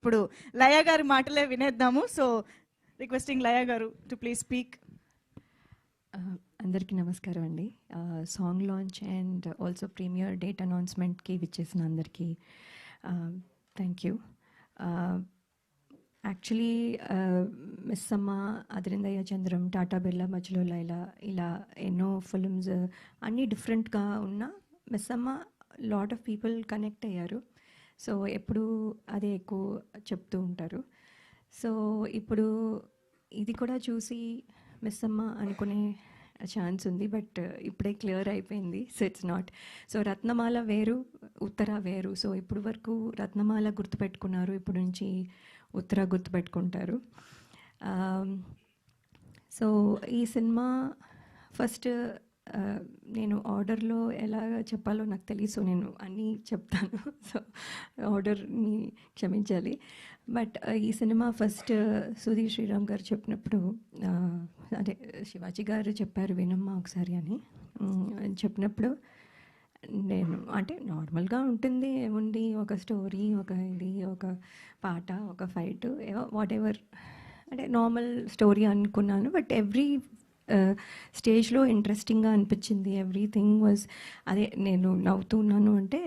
ఇప్పుడు లయ గారి మాటలే వినేద్దాము. సో రిక్వెస్టింగ్ లయ గారు టు ప్లీజ్ స్పీక్. అందరికీ నమస్కారం అండి. Song launch and also premiere date అనౌన్స్మెంట్కి విచ్చేసిన అందరికీ థ్యాంక్ యూ. యాక్చువల్లీ మిస్ అమ్మ, అదిరిందయ్య చంద్రం, టాటా బిర్లా, మధ్యలో లైలా, ఇలా ఎన్నో ఫిల్మ్స్ అన్నీ డిఫరెంట్గా ఉన్న మిస్ అమ్మ లాట్ ఆఫ్ పీపుల్ కనెక్ట్ అయ్యారు. సో ఎప్పుడు అదే ఎక్కువ చెప్తూ ఉంటారు. సో ఇప్పుడు ఇది కూడా చూసి మిస్ అమ్మ అనుకునే ఛాన్స్ ఉంది, బట్ ఇప్పుడే క్లియర్ అయిపోయింది. So it's not. సో రత్నమాల వేరు, ఉత్తర వేరు. సో ఇప్పుడు వరకు రత్నమాల గుర్తుపెట్టుకున్నారు, ఇప్పుడు నుంచి ఉత్తర గుర్తుపెట్టుకుంటారు. సో ఈ సినిమా ఫస్ట్ నేను ఆర్డర్లో ఎలా చెప్పాలో నాకు తెలియదు. సో నేను అన్నీ చెప్తాను. సో ఆర్డర్ని క్షమించాలి. బట్ ఈ సినిమా ఫస్ట్ సుధీర్ శ్రీరామ్ గారు చెప్పినప్పుడు, అదే శివాజీ గారు చెప్పారు వినమ్మా ఒకసారి అని చెప్పినప్పుడు, నేను అంటే నార్మల్గా ఉంటుంది, ఏముంది ఒక స్టోరీ, ఒక ఇది, ఒక పాట, ఒక ఫైట్, వాట్ ఎవర్, అంటే నార్మల్ స్టోరీ అనుకున్నాను. బట్ ఎవ్రీ స్టేజ్లో ఇంట్రెస్టింగ్గా అనిపించింది. ఎవ్రీథింగ్ వాజ్ అదే. నేను నవ్వుతున్నాను అంటే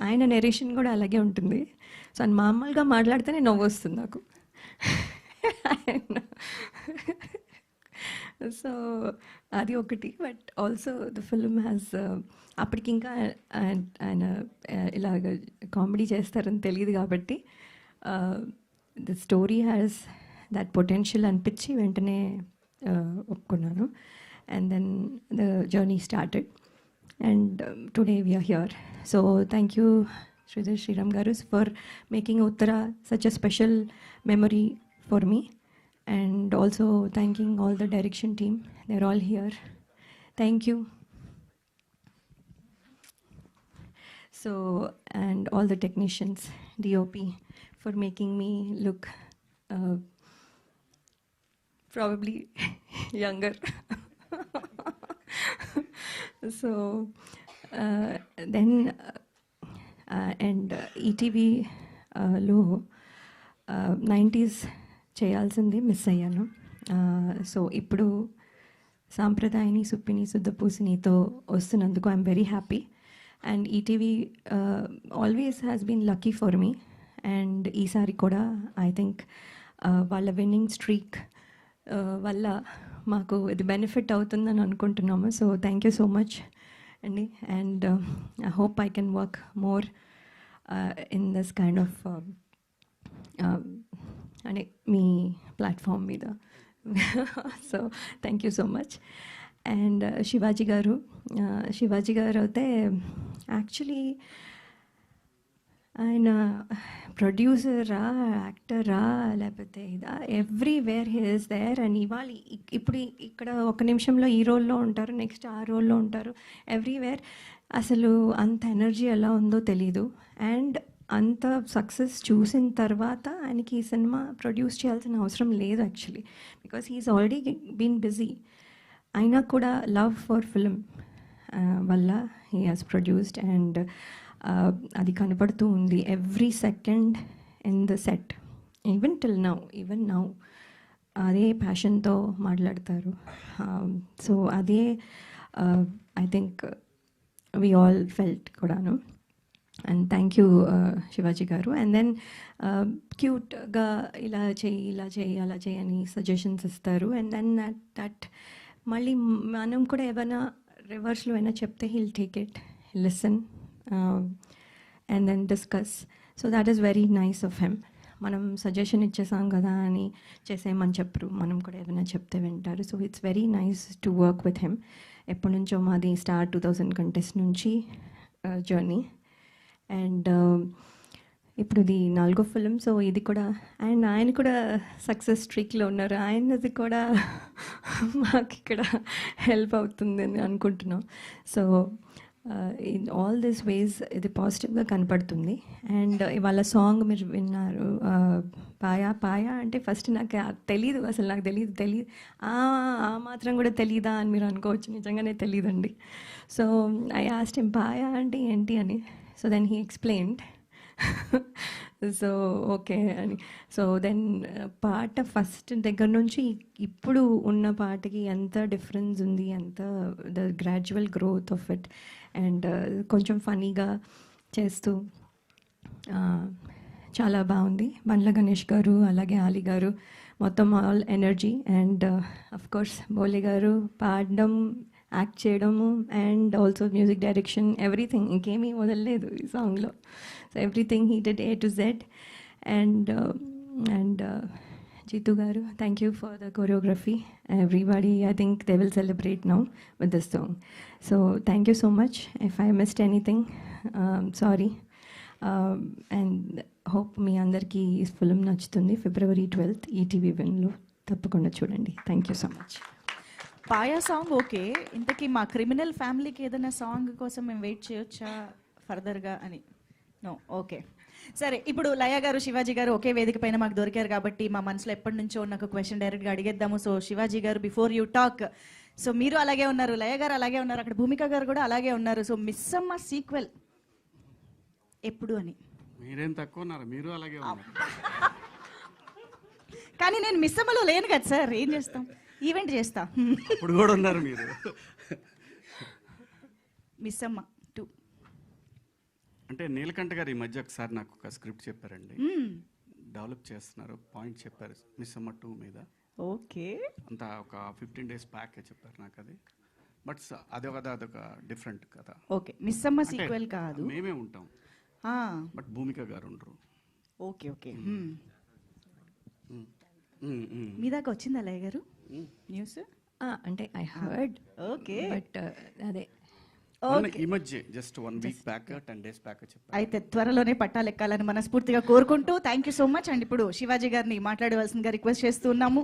ఆయన నెరేషన్ కూడా అలాగే ఉంటుంది. సో అని మామూలుగా మాట్లాడితేనే నవ్వు వస్తుంది నాకు. సో అది ఒకటి. But also the film has, అప్పటికి ఇంకా ఆయన ఇలాగ కామెడీ చేస్తారని తెలియదు కాబట్టి the story has that potential అనిపించి వెంటనే ఒప్పుకున్నాను. And then the journey started and today we are here. So thank you Sridhar Sriram Garu for making Uttara such a special memory for me, and also thanking all the direction team. They're all here. Thank you. So, and all the technicians, DOP, for making me look probably younger. So then and ఈటీవీలో 90s చేయాల్సింది miss అయ్యాను. So ఇప్పుడు సాంప్రదాయని, సుప్పిని, శుద్ధపూసినితో వస్తున్నందుకు I'm very happy. And ETV always has been lucky for me. And ఈసారి కూడా ఐ థింక్ వాళ్ళ విన్నింగ్ స్ట్రీక్ వల్ల మాకు ఇది బెనిఫిట్ అవుతుందని అనుకుంటున్నాము. So thank you so much అండి. And I hope I can work more in this kind of అంటే మీ ప్లాట్ఫామ్ మీద. So thank you so much. And Shivaji గారు అయితే యాక్చువల్లీ ఆయన ప్రొడ్యూసరా, యాక్టరా, లేకపోతే ఇదా, everywhere he is there. And ఇవాళ ఇప్పుడు ఇక్కడ ఒక నిమిషంలో ఈ రోల్లో ఉంటారు, నెక్స్ట్ ఆ రోల్లో ఉంటారు, ఎవ్రీవేర్. అసలు అంత ఎనర్జీ ఎలా ఉందో తెలీదు. అండ్ అంత సక్సెస్ చూసిన తర్వాత ఆయనకి ఈ సినిమా ప్రొడ్యూస్ చేయాల్సిన అవసరం లేదు actually, because he is already been busy. అయినా కూడా లవ్ ఫర్ ఫిల్మ్ వల్ల హీ హాజ్ ప్రొడ్యూస్డ్. అండ్ అది కనపడుతూ ఉంది every second in the set, even now అదే ప్యాషన్తో మాట్లాడతారు. సో అదే I think we all felt కూడాను. And thank you Shivaji garu. And then క్యూట్గా ఇలా చేయి అలా చేయి అని సజెషన్స్ ఇస్తారు. అండ్ దెన్ దట్ మళ్ళీ మనం కూడా ఏమైనా రివర్స్లో అయినా చెప్తే he'll take it, listen and then discuss. So that is very nice of him. మనం సజెషన్ ఇచ్చేసాం కదా అని చేసేయమని చెప్పరు, మనం కూడా ఏదైనా చెప్తే వింటారు. So it's very nice to work with him. ఎప్పటి నుంచో మాది స్టార్ 2000 కంటెస్ట్ నుంచి జర్నీ. అండ్ ఇప్పుడు ఇది 4వ ఫిల్మ్. సో ఇది కూడా, అండ్ ఆయన కూడా సక్సెస్ స్ట్రీక్లో ఉన్నారు. ఆయనది కూడా మాకు ఇక్కడ హెల్ప్ అవుతుందని అనుకుంటున్నాం. సో ఇన్ ఆల్ దిస్ వేస్ ఇది పాజిటివ్గా కనపడుతుంది. అండ్ ఇవాళ సాంగ్ మీరు విన్నారు, పాయా అంటే ఫస్ట్ నాకు తెలీదు, అసలు నాకు తెలియదు ఆ మాత్రం కూడా తెలీదా అని మీరు అనుకోవచ్చు. నిజంగానే తెలీదండి. సో ఐ ఆస్క్డ్ హిమ్ పాయా అంటే ఏంటి అని. So then he explained. So okay అని. సో దెన్ పాట ఫస్ట్ దగ్గర నుంచి ఇప్పుడు ఉన్న పాటకి ఎంత డిఫరెన్స్ ఉంది, ఎంత the gradual growth of it. And కొంచెం ఫనీగా చేస్తూ చాలా బాగుంది. బండ్ల గణేష్ గారు అలాగే ఆలి గారు మొత్తం all energy. And of course Bhole garu పాడడం, యాక్ట్ చేయడము, and also music direction, everything. ఇంకేమీ వదలలేదు ఈ సాంగ్లో. So everything he did A to Z. And Jeetu garu, thank you for the choreography. Everybody, I think they will celebrate now with this song. So thank you so much. If I missed anything, sorry. And hope మీ అందరికీ ఈ film నచ్చుతుంది. February 12th ETV విన్లో తప్పకుండా చూడండి. Thank you so much. Paya song okay, ఇంతకీ మా criminal ఫ్యామిలీకి ఏదైనా సాంగ్ కోసం మేము వెయిట్ చేయొచ్చా ఫర్దర్గా అని? No, okay. సరే, ఇప్పుడు లయ గారు, శివాజీ గారు ఒకే వేదిక పైన మాకు దొరికారు కాబట్టి మా మనసులో ఎప్పటి నుంచో ఉన్న ఒక క్వశ్చన్ డైరెక్ట్గా అడిగేద్దాము. సో శివాజీ గారు, బిఫోర్ యూ టాక్, సో మీరు అలాగే ఉన్నారు, లయ గారు అలాగే ఉన్నారు, అక్కడ భూమిక గారు కూడా అలాగే ఉన్నారు. సో మిస్సమ్మ సీక్వెల్ ఎప్పుడు అని? మీరేం తక్కువ ఉన్నారు, మీరు అలాగే ఉన్నారు. కానీ నేను మిస్సమ్మలో లేను కదా సార్, ఏం చేస్తాం, ఈవెంట్ చేస్తా. ఇప్పుడు కూడా ఉన్నారు మీరు. మిస్సమ్మ 2 అంటే నీలకంఠ గారు ఈ మధ్య ఒకసారి నాకు ఒక స్క్రిప్ట్ చెప్పారండి, డెవలప్ చేస్తున్నారు, పాయింట్ చెప్పారు మిస్సమ్మ 2 మీద. ఓకే, అంతా ఒక 15 days బ్యాక్ చెప్పారు నాకు అది. బట్ అదొక డిఫరెంట్ కదా. ఓకే, మిస్సమ్మ సీక్వెల్ కాదు, మేమే ఉంటాం, బట్ భూమిక గారు ఉండరు. Okay okay. మీ దాకా వచ్చిందా లయ గారు న్యూస్? అంటే ఐ హర్డ్, ఓకే, బట్ అదే ఈ మధ్య just 1 week back 10 days back చెప్పారు. అయితే త్వరలోనే పట్టాలెక్కాలని మనస్ఫూర్తిగా కోరుకుంటూ thank you so much. And ఇప్పుడు శివాజీ గారిని మాట్లాడవలసిందిగా రిక్వెస్ట్ చేస్తున్నాము.